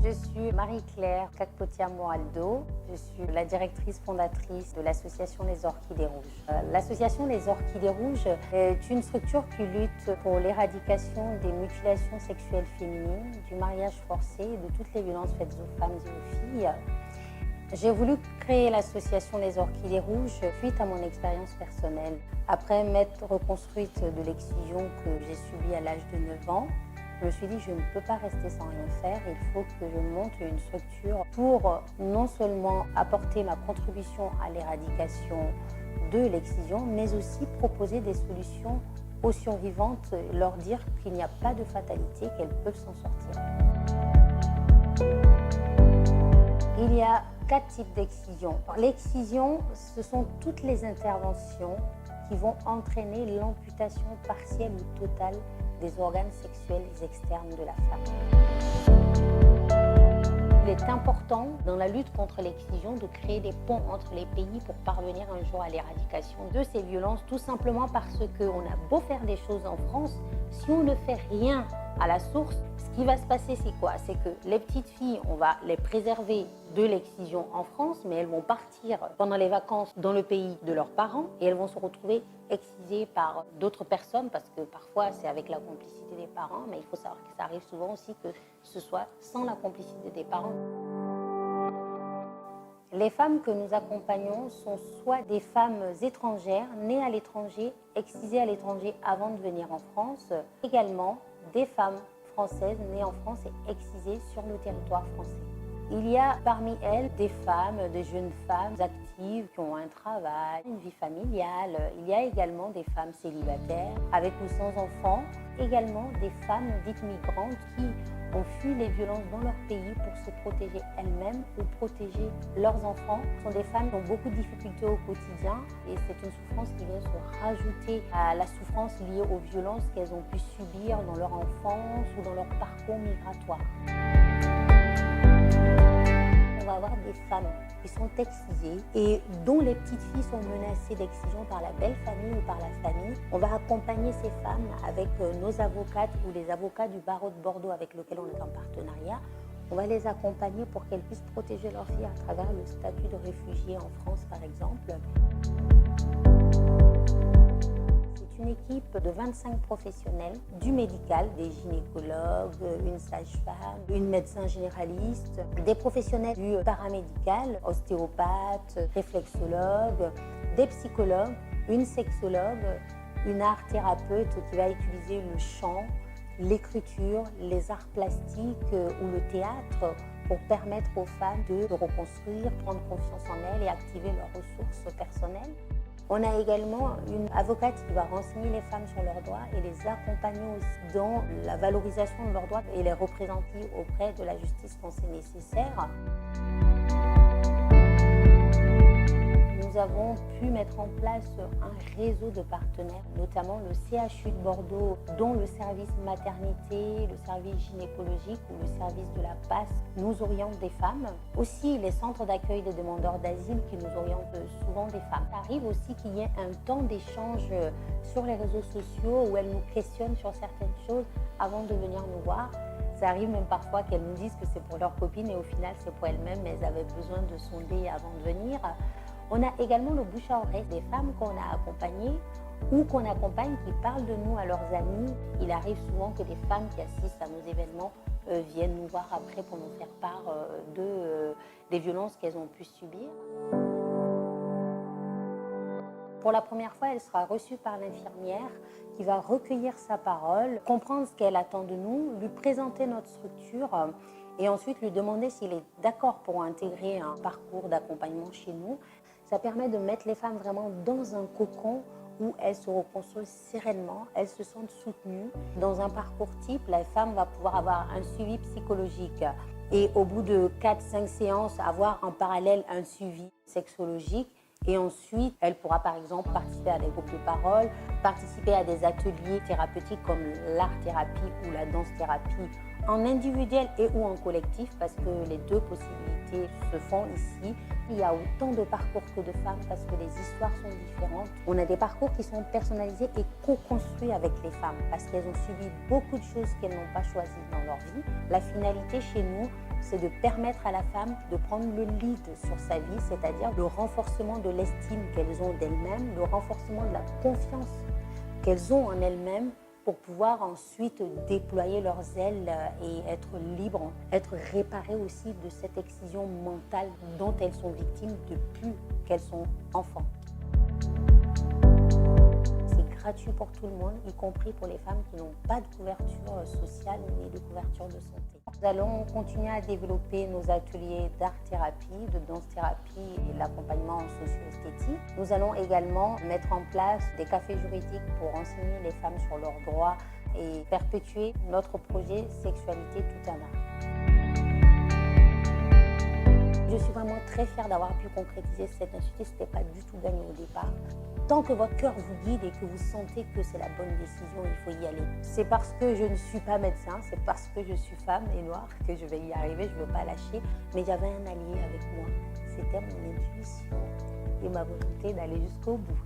Je suis Marie-Claire Kakpotia-Moraldo. Je suis la directrice fondatrice de l'association Les Orchidées Rouges. L'association Les Orchidées Rouges est une structure qui lutte pour l'éradication des mutilations sexuelles féminines, du mariage forcé et de toutes les violences faites aux femmes et aux filles. J'ai voulu créer l'association Les Orchidées Rouges suite à mon expérience personnelle. Après m'être reconstruite de l'excision que j'ai subie à l'âge de 9 ans, je me suis dit je ne peux pas rester sans rien faire, il faut que je monte une structure pour non seulement apporter ma contribution à l'éradication de l'excision, mais aussi proposer des solutions aux survivantes, leur dire qu'il n'y a pas de fatalité, qu'elles peuvent s'en sortir. Il y a 4 types d'excision. L'excision, ce sont toutes les interventions qui vont entraîner l'amputation partielle ou totale des organes sexuels externes de la femme. Il est important dans la lutte contre l'excision de créer des ponts entre les pays pour parvenir un jour à l'éradication de ces violences, tout simplement parce qu'on a beau faire des choses en France, si on ne fait rien à la source, ce qui va se passer, c'est quoi? C'est que les petites filles, on va les préserver de l'excision en France, mais elles vont partir pendant les vacances dans le pays de leurs parents et elles vont se retrouver excisées par d'autres personnes, parce que parfois c'est avec la complicité des parents, mais il faut savoir que ça arrive souvent aussi que ce soit sans la complicité des parents. Les femmes que nous accompagnons sont soit des femmes étrangères, nées à l'étranger, excisées à l'étranger avant de venir en France, également des femmes françaises nées en France et excisées sur le territoire français. Il y a parmi elles des femmes, des jeunes femmes actives qui ont un travail, une vie familiale. Il y a également des femmes célibataires avec ou sans enfants. Également des femmes dites migrantes qui ont fui les violences dans leur pays pour se protéger elles-mêmes ou protéger leurs enfants. Ce sont des femmes qui ont beaucoup de difficultés au quotidien et c'est une souffrance qui vient se rajouter à la souffrance liée aux violences qu'elles ont pu subir dans leur enfance ou dans leur parcours migratoire. On va avoir des femmes qui sont excisées et dont les petites filles sont menacées d'excision par la belle famille ou par la famille. On va accompagner ces femmes avec nos avocates ou les avocats du barreau de Bordeaux avec lequel on est en partenariat. On va les accompagner pour qu'elles puissent protéger leurs filles à travers le statut de réfugié en France, par exemple. Une équipe de 25 professionnels du médical, des gynécologues, une sage-femme, une médecin généraliste, des professionnels du paramédical, ostéopathes, réflexologues, des psychologues, une sexologue, une art-thérapeute qui va utiliser le chant, l'écriture, les arts plastiques ou le théâtre pour permettre aux femmes de se reconstruire, prendre confiance en elles et activer leurs ressources personnelles. On a également une avocate qui va renseigner les femmes sur leurs droits et les accompagner aussi dans la valorisation de leurs droits et les représenter auprès de la justice quand c'est nécessaire. Nous avons pu mettre en place un réseau de partenaires, notamment le CHU de Bordeaux, dont le service maternité, le service gynécologique ou le service de la PAS nous orientent des femmes. Aussi les centres d'accueil des demandeurs d'asile qui nous orientent souvent des femmes. Ça arrive aussi qu'il y ait un temps d'échange sur les réseaux sociaux où elles nous questionnent sur certaines choses avant de venir nous voir. Ça arrive même parfois qu'elles nous disent que c'est pour leurs copines et au final c'est pour elles-mêmes, mais elles avaient besoin de sonder avant de venir. On a également le bouche à oreille des femmes qu'on a accompagnées ou qu'on accompagne qui parlent de nous à leurs amis. Il arrive souvent que des femmes qui assistent à nos événements viennent nous voir après pour nous faire part des violences qu'elles ont pu subir. Pour la première fois, elle sera reçue par l'infirmière qui va recueillir sa parole, comprendre ce qu'elle attend de nous, lui présenter notre structure et ensuite lui demander s'il est d'accord pour intégrer un parcours d'accompagnement chez nous. Ça permet de mettre les femmes vraiment dans un cocon où elles se reconstruisent sereinement, elles se sentent soutenues. Dans un parcours type, la femme va pouvoir avoir un suivi psychologique et au bout de 4-5 séances, avoir en parallèle un suivi sexologique. Et ensuite, elle pourra par exemple participer à des groupes de parole, participer à des ateliers thérapeutiques comme l'art-thérapie ou la danse-thérapie en individuel et ou en collectif, parce que les deux possibilités se font ici. Il y a autant de parcours que de femmes parce que les histoires sont différentes. On a des parcours qui sont personnalisés et co-construits avec les femmes parce qu'elles ont subi beaucoup de choses qu'elles n'ont pas choisies dans leur vie. La finalité chez nous, c'est de permettre à la femme de prendre le lead sur sa vie, c'est-à-dire le renforcement de l'estime qu'elles ont d'elles-mêmes, le renforcement de la confiance qu'elles ont en elles-mêmes pour pouvoir ensuite déployer leurs ailes et être libres, être réparées aussi de cette excision mentale dont elles sont victimes depuis qu'elles sont enfants. C'est gratuit pour tout le monde, y compris pour les femmes qui n'ont pas de couverture sociale ni de couverture de santé. Nous allons continuer à développer nos ateliers d'art-thérapie, de danse-thérapie et l'accompagnement socio-esthétique. Nous allons également mettre en place des cafés juridiques pour renseigner les femmes sur leurs droits et perpétuer notre projet Sexualité tout un art. Je suis vraiment très fière d'avoir pu concrétiser cette initiative. Ce n'était pas du tout gagné au départ. Tant que votre cœur vous guide et que vous sentez que c'est la bonne décision, il faut y aller. C'est parce que je ne suis pas médecin, c'est parce que je suis femme et noire que je vais y arriver, je ne veux pas lâcher. Mais j'avais un allié avec moi, c'était mon intuition et ma volonté d'aller jusqu'au bout.